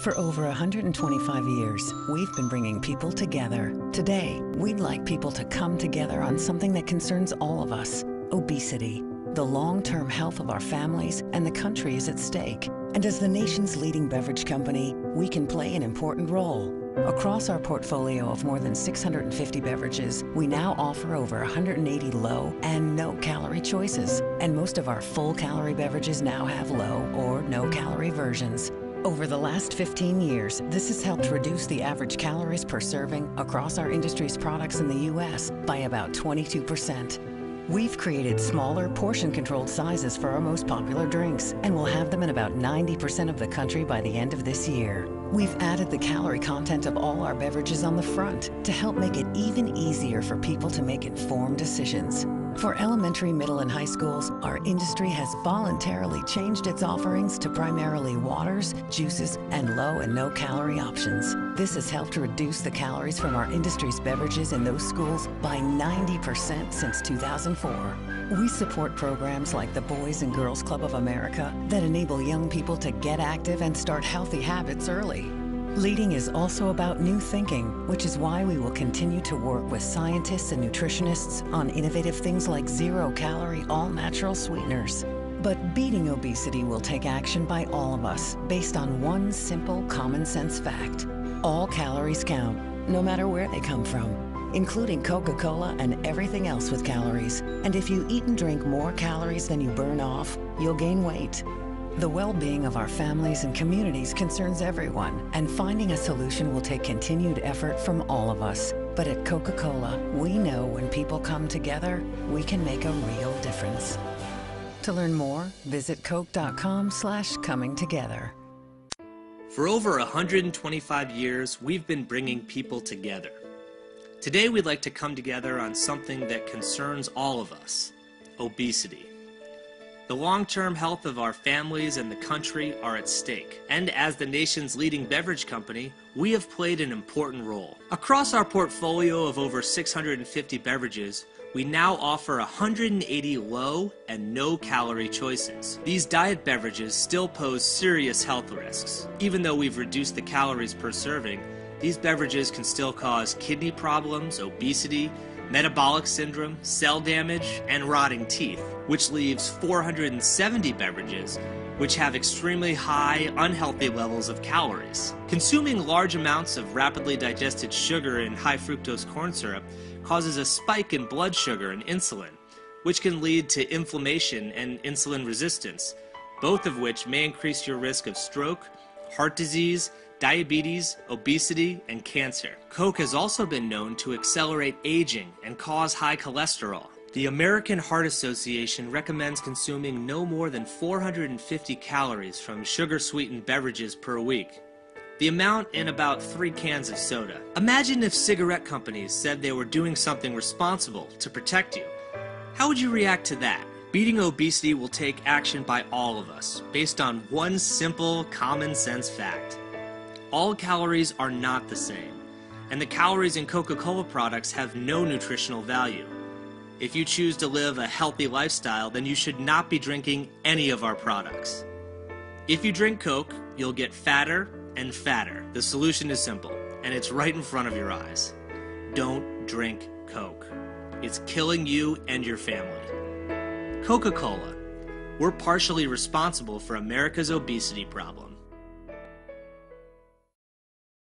For over 125 years, we've been bringing people together. Today, we'd like people to come together on something that concerns all of us: obesity. The long-term health of our families and the country is at stake. And as the nation's leading beverage company, we can play an important role. Across our portfolio of more than 650 beverages, we now offer over 180 low and no-calorie choices. And most of our full-calorie beverages now have low or no-calorie versions. Over the last 15 years, this has helped reduce the average calories per serving across our industry's products in the U.S. by about 22%. We've created smaller, portion-controlled sizes for our most popular drinks, and we'll have them in about 90% of the country by the end of this year. We've added the calorie content of all our beverages on the front to help make it even easier for people to make informed decisions. For elementary, middle, and high schools, our industry has voluntarily changed its offerings to primarily waters, juices, and low and no-calorie options. This has helped reduce the calories from our industry's beverages in those schools by 90% since 2004. We support programs like the Boys and Girls Club of America that enable young people to get active and start healthy habits early. Leading is also about new thinking, which is why we will continue to work with scientists and nutritionists on innovative things like zero-calorie, all-natural sweeteners. But beating obesity will take action by all of us, based on one simple, common-sense fact: all calories count, no matter where they come from, including Coca-Cola and everything else with calories. And if you eat and drink more calories than you burn off, you'll gain weight. The well-being of our families and communities concerns everyone, and finding a solution will take continued effort from all of us. But at Coca-Cola, we know when people come together, we can make a real difference. To learn more, visit coke.com/comingtogether. For over 125 years, we've been bringing people together. Today, we'd like to come together on something that concerns all of us: obesity. The long-term health of our families and the country are at stake, and as the nation's leading beverage company, we have played an important role. Across our portfolio of over 650 beverages, we now offer 180 low and no-calorie choices. These diet beverages still pose serious health risks. Even though we've reduced the calories per serving, these beverages can still cause kidney problems, obesity, metabolic syndrome, cell damage, and rotting teeth, which leaves 470 beverages which have extremely high, unhealthy levels of calories. Consuming large amounts of rapidly digested sugar and high fructose corn syrup causes a spike in blood sugar and insulin, which can lead to inflammation and insulin resistance, both of which may increase your risk of stroke, heart disease, diabetes, obesity, and cancer. Coke has also been known to accelerate aging and cause high cholesterol. The American Heart Association recommends consuming no more than 450 calories from sugar-sweetened beverages per week, the amount in about 3 cans of soda. Imagine if cigarette companies said they were doing something responsible to protect you. How would you react to that? Beating obesity will take action by all of us, based on one simple, common-sense fact: all calories are not the same, and the calories in Coca-Cola products have no nutritional value. If you choose to live a healthy lifestyle, then you should not be drinking any of our products. If you drink Coke, you'll get fatter and fatter. The solution is simple, and it's right in front of your eyes. Don't drink Coke. It's killing you and your family. Coca-Cola. We're partially responsible for America's obesity problem.